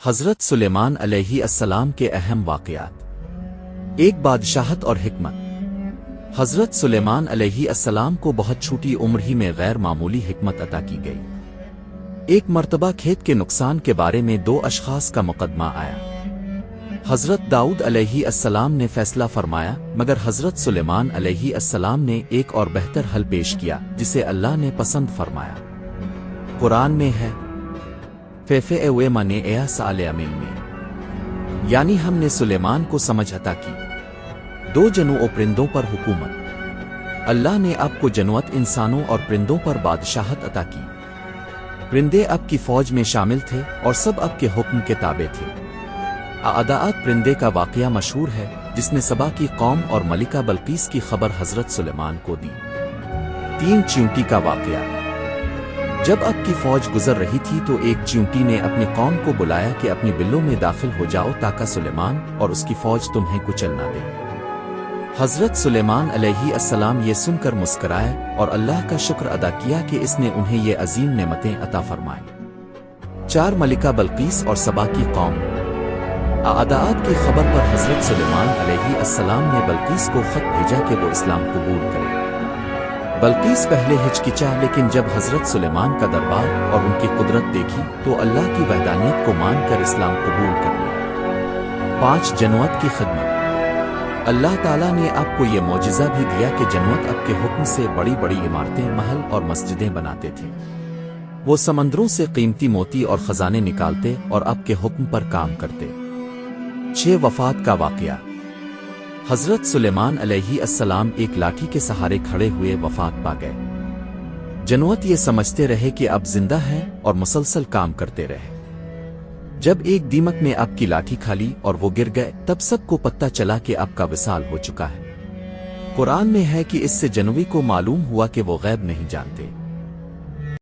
حضرت سلیمان علیہ السلام کے اہم واقعات۔ ایک بادشاہت اور حکمت۔ حضرت سلیمان علیہ السلام کو بہت چھوٹی عمر ہی میں غیر معمولی حکمت عطا کی گئی۔ ایک مرتبہ کھیت کے نقصان کے بارے میں دو اشخاص کا مقدمہ آیا۔ حضرت داؤد علیہ السلام نے فیصلہ فرمایا، مگر حضرت سلیمان علیہ السلام نے ایک اور بہتر حل پیش کیا جسے اللہ نے پسند فرمایا۔ قرآن میں ہے فَفَأَوَّ مَنِ سَأَلَ مِلْمِ، یعنی ہم نے سلیمان کو سمجھ عطا کی۔ دو جنوں پرندوں پر حکومت۔ اللہ نے آپ کو جنوت انسانوں اور پرندوں پر بادشاہت عطا کی۔ پرندے آپ کی فوج میں شامل تھے اور سب آپ کے حکم کے تابع تھے۔ عداعت پرندے کا واقعہ مشہور ہے جس نے سبا کی قوم اور ملکہ بلقیس کی خبر حضرت سلیمان کو دی۔ تین چیونٹی کا واقعہ۔ جب آپ کی فوج گزر رہی تھی تو ایک چیونٹی نے اپنی قوم کو بلایا کہ اپنی بلوں میں داخل ہو جاؤ تاکہ سلیمان اور اس کی فوج تمہیں کچل نہ دے۔ حضرت سلیمان علیہ السلام یہ سن کر مسکرائے اور اللہ کا شکر ادا کیا کہ اس نے انہیں یہ عظیم نعمتیں عطا فرمائیں۔ چار ملکہ بلقیس اور سبا کی قوم۔ عداعت کی خبر پر حضرت سلیمان علیہ السلام نے بلقیس کو خط بھیجا کہ وہ اسلام قبول کرے۔ بلقیس پہلے ہچکچا، لیکن جب حضرت سلیمان کا دربار اور ان کی قدرت دیکھی تو اللہ کی وحدانیت کو مان کر اسلام قبول کر لیا۔ 5 جنوت کی خدمت۔ اللہ تعالیٰ نے آپ کو یہ معجزہ بھی دیا کہ جنوت آپ کے حکم سے بڑی بڑی عمارتیں، محل اور مسجدیں بناتے تھے۔ وہ سمندروں سے قیمتی موتی اور خزانے نکالتے اور آپ کے حکم پر کام کرتے۔ 6 وفات کا واقعہ۔ حضرت سلیمان علیہ السلام ایک لاٹھی کے سہارے کھڑے ہوئے وفات پا گئے۔ جنوت یہ سمجھتے رہے کہ اب زندہ ہیں اور مسلسل کام کرتے رہے۔ جب ایک دیمک نے آپ کی لاٹھی کھا لی اور وہ گر گئے تب سب کو پتہ چلا کہ آپ کا وصال ہو چکا ہے۔ قرآن میں ہے کہ اس سے جنوی کو معلوم ہوا کہ وہ غیب نہیں جانتے۔